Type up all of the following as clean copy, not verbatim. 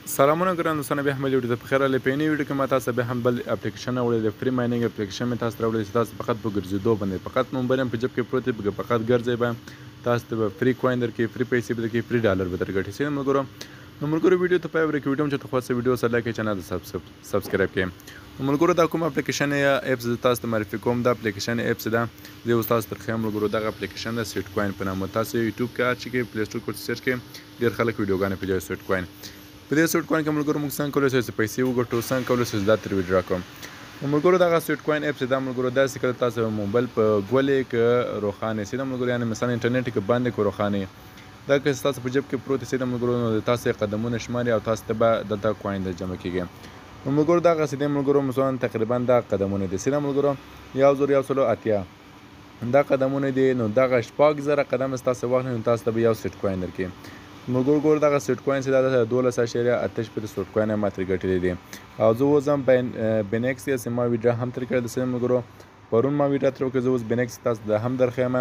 سلامونه ګران دوستانو، بیا هم بل ویډیو ته په خیر راغلی. په یوې ویډیو کې ما تاسو بیا هم بل اپلیکیشن راوړی دی. فری مایننګ اپلیکیشن مې تاسو ته راوړی چې تاسو فقط په ګرځېدو باندې فقط موبایل هم په جیب کې پروت دی، فقط ګرځئ به تاسو ته به فری کوین درکوي، فری پیسې به درکوي، فری ډالر به درګټي. څنګه ملګرو نو ملګرو ویډیو ته پای ورکړئ. ویډیو هم چې خوښه ویډیو سره لایک کړئ، چینل ته سبسکرایب کړئ. نو ملګرو دا کوم اپلیکیشن یا اپس تاسو ته معرفي کوم. دا اپلیکیشن اپس ده زه اوس تاسو ته ښیم. ملګرو دغه اپلیکیشن د سویټ کوین په نامه تاسو یوټیوب کې هر چی کې پلی سټور کې سرچ کړئ. ډېر خلک ویډیوګانې په جای سویټ کوین په دې سویټ کوین کې ملګرو موږ څنګه کولی شو چې پیسې وګټو، څنګه کولی شو چې دا ترې ویډرا کړم. نو ملګرو دغه سویټ کوین اپس دا ملګرو داسې کله تاسو موبایل په ګولې که روښانه سي دا ملګرو، یعنې مثلا انټرنیټ کې باندې که روښانه دا که تاسو په جیب کې پروت سي دا ملګرو، نو تاسو قدمونه شماري او تاسو ته به دلته کوین د جمع کیږي. نو ملګرو دغسې دی ملګرو، مثلا تقریبا دا قدمونه دي سي دا ملګرو 1180 دا قدمونه دي. نو دغه 6000 قدم ستاسو واخلي نو تاسو ته به یو سویټ کوین درکړي. ملګرو ګورو دغه سویټ کوین چې دا د 12.8 سویټ کوین ما ترې ګټلي دي. او زه اوس هم بینکس یا ما ویډرا هم ترې کړی د ملګرو، پرون ما ویډرا ترې وکړه. زه اوس بینکس تاسو ته هم درښیم.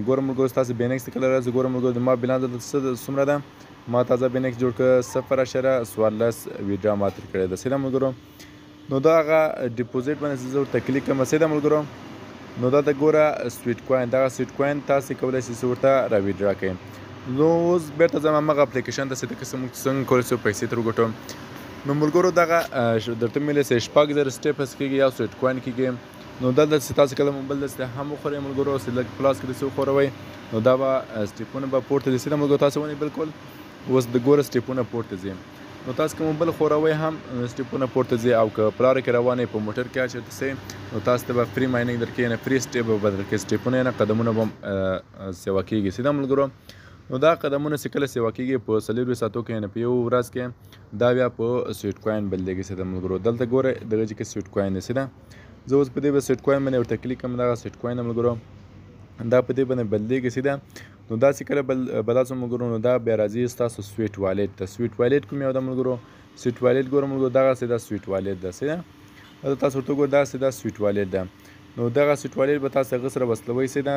ګورم ملګرو تاسو بینکس ته کله راځئ، ګورم ملګرو د ما بیلانس دلته څومره ده. ما تازه بینکس جوړ کړه 0.14 ویډرا ما ترې کړی ده سیده ملګرو. نو دا هغه ډیپوزیټ باندې زه ورته کلیک کوم سیده ملګرو. نو دا د ګوره سویټ کوین، دغه سویټ کوین تاسو کولی شئ ورته را ویډرا کړئ. نو اوس بیرته ځم همغه اپلیکیشن ته چې موږ څنګه کولی شو پیسې ترې وګټو. نو ملګرو دغه درته مې ویلې چې 6000 سټیپس کېږي یو سویټ کوین کېږي. نو دلته چې تاسو کله موبایل داسې هم وخورئ ملګرو، چې لږ پلاس کې داسې وښوروئ نو دا به سټیپونه به پورته ځي سیده ملګرو. تاسو ونیئ بلکل اوس د ګوره سټیپونه پورته ځي. نو تاسو که موبایل خوروئ هم سټیپونه پورته ځي، او که په لاره کې روان یې په موټر کې چېرته سئ نو تاسو ته به فری مایننګ درکوي، یعنې فری سټیپ به درکوي. سټیپونه یعنې قدمونه به هم سیوا کېږي سیده ملګرو. نو دا قدمونه چې کله سیوا کېږي په 4 ساعتو کې، یعنې په یو ورځ کې دا بیا په سویټ کوین بدلېږي سیده ملګرو. دلته ګوره دغه کې سویټ کوین دی سیده. زه اوس په دې به سویټ کوین باندې ورته کلیک کوم. دغه سویټ کوین ملګرو دا په دې باندې بدلېږي سیده. نو دا چې کله بدل شو ملګرو نو دا بیا راځي ستاسو سویټ والېټ ته. سویټ والېټ کوم یو ده ملګرو؟ سویټ والېټ ګوره ملګرو دغسې دا سویټ والېټ ده سیده. تاسو ورته ګوره داسې دا سویټ والېټ ده. نو دغه سویټ والېټ به تاسو هغه سره وصلوئ سیده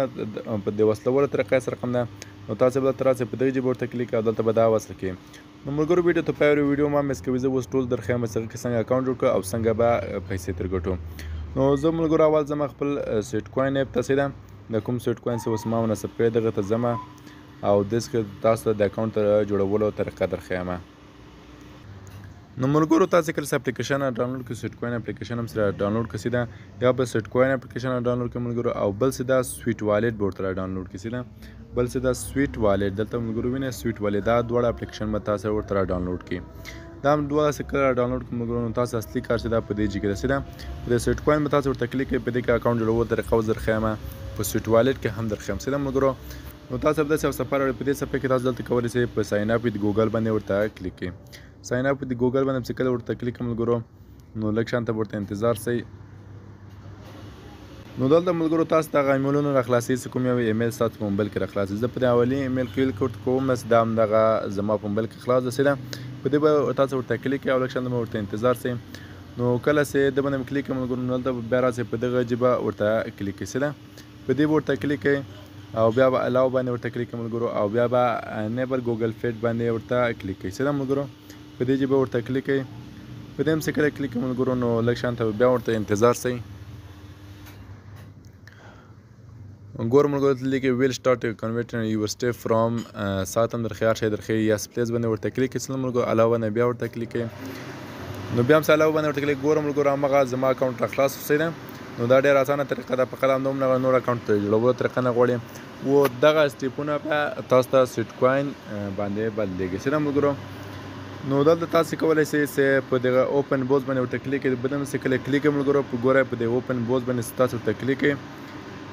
په دې وصلولو طریقه سره کوم ده. نو تاسو به دلته راسئ په دغه جیب ورته کلیک او دلته به دا وصل کړئ. نو ملګرو ویډیو ته پای ویډیو ما مس کوي. زه اوس ټول درښیم چې څنګه اکاونټ جوړ کړو او څنګه به پیسې ترې ګټو. نو زه ملګرو اول ځم خپل سویټ کوین اپ ته سیده. د کوم سویټ کوین چې اوس ما منصب کړی دغه ته ځم او داسې کې تاسو ته د اکاونټ جوړولو طریقه درښیم. نو ملګرو تاسو کله اپلیکیشن ډاونلوډ کړئ، سویټ کوین اپلیکیشن هم سره ډاونلوډ کړئ سیده. یا به سویټ کوین اپلیکیشن ډاونلوډ کړئ ملګرو، او بل سیده سویټ والېټ به ورته ډاونلوډ کړئ سیده. بل سیده سویټ والېټ دلته ملګرو وینئ سویټ والېټ دا دواړه اپلیکیشن به تاسو ورته ډاونلوډ کړئ. دا هم دواړه چې کله ډاونلوډ کړئ ملګرو نو تاسو اصلي کار چې دا په دې جې کې ده سیده. په دې سویټ کوین به تاسو ورته کلیک کړئ، په دې کې اکاونټ جوړولو طریقه اوس درښیم، په سویټ والېټ کې هم درښیم سیده ملګرو. نو تاسو به داسې یو صفحه راوړئ. په دې صفحه کې تاسو دلته کولی شئ په ساین اپ ویت ګوګل باندې ورته کلیک کړئ. ساین اپ ویت ګوګل باندې چې کله ورته کلیک کړئ ملګرو نو لږ شانته به ورته انتظار سئ. نو دلته ملګرو تاسو ته هغه ایمیلونه راخلاصوي چې کوم یو ایمیل ستاسو په موبایل کې راخلاصوي. زه په دې اولي ایمیل کلیک کوم چې دا همدغه زما په موبایل کې خلاص ده سیده. په دې به تاسو ورته کلیک کړئ او لږ شانته به ورته انتظار سئ. نو کله چې د باندې کلیک کړئ ملګرو نو دلته بیا راسئ په دغه جیبه ورته کلیک کړئ سیده. په دې به ورته کلیک کړئ او بیا به الاو باندې ورته کلیک کړئ ملګرو، او بیا به انیبل ګوګل فیډ باندې ورته کلیک کړئ سیده ملګرو. په دې جیبه ورته کلیک کړئ. په دې هم چې کله کلیک کړئ ملګرو نو لږ شانته بیا ورته انتظار سئ. ګوره ملګرو دلته کې ویل سټارټ کنورټ یور سټیپ فرام ساتم درخیار شي درخې یس پلیز باندې ورته کلیک کړئ ملګرو. علاوه باندې بیا ورته کلیک کړئ. نو بیا هم چې علاوه باندې ورته کلیک ګوره ملګرو همغه زما اکاونټ راخلاص سیده. نو دا ډېره اسانه طریقه ده، په قلم دومره نور اکاونټ ته جوړولو طریقه نه غواړي. و دغه سټیپونه بیا تاسو ته سویټ کوین باندې بدلېږي سیده ملګرو. نو دلته تاسو کولی شئ چې په دغه اوپن بوز باندې ورته کلیک کړئ. په دې هم چې کله کلیک کړئ ملګرو په ګوره په دې اوپن بوز باندې تاسو ورته کلیک کړئ.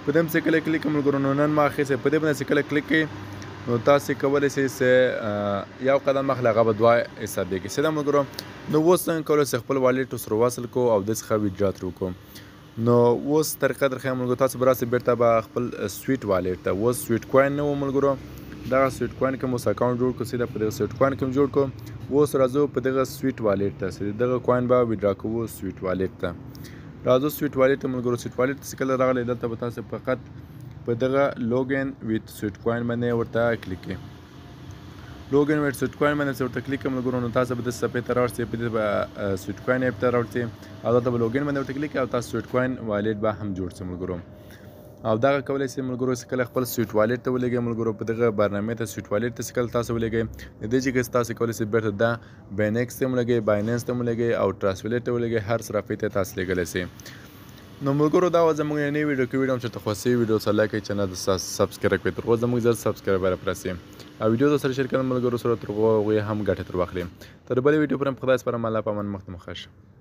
په دې هم چې کله کلیک کړئ ملګرو نو نن ما اخیستی. په دې باندې چې کله کلیک کړئ نو تاسو کولی شئ چې یو قدم مخکې هغه به 2 حسابېږي سیده ملګرو. نو اوس څنګه کولی شئ خپل والېټ سره وصل کړو او دې څخه ویډرا ترې وکړو. نو اوس طریقه درښیم ملګرو. تاسو به راسئ بیرته به خپل سویټ والېټ ته. اوس سویټ کوین نه و ملګرو، دغه سویټ کوین کې مو اوس اکاونټ جوړ کړو سیده. په دغه سویټ کوین کې مو جوړ کړو. اوس راځو په دغه سویټ والېټ ته سیده دغه کوین به ویډرا کوو سویټ والېټ ته. راځو سویټ والېټ ته ملګرو. سویټ والېټ چې کله راغلی دلته به تاسو فقط په دغه لوګین ویت سویټ کوین باندې ورته کلیک کړئ. لوګن ویټ سویټ کوین باندې ورته کلیک کوم ملګرو نو تاسو به د صفحې ته راوړئ په دې به سویټ کوین اپ ته راوړئ او دلته به لوګن باندې ورته کلیک او تاسو سویټ کوین والټ به هم جوړ شي ملګرو او دغه کولی شئ ملګرو چې کله خپل سویټ والټ ته ولګئ ملګرو په دغه برنامې ته سویټ والټ ته چې کله تاسو ولګئ د دې چې تاسو کولی شئ بیرته دا باینکس ته هم ولګئ بایننس ته هم ولګئ او ټرانسفلیټ ته ولګئ هر صرافۍ ته تاسو لګولی شئ نو ملګرو دا وه زموږ یو نوې ویډیو کې ویډیو هم چې ته خوښوي ویډیو سره لایک کړئ چینل ته سبسکرایب کړئ تر هغو زموږ زیات سبسکرایبر پرسئ او ویډیو سره شیر کړئ ملګرو سره تر هغو هغوی هم ګټه تر واخلي تر بلې ویډیو پورې په خدای سپارم الله په امان مخ ته مخه شه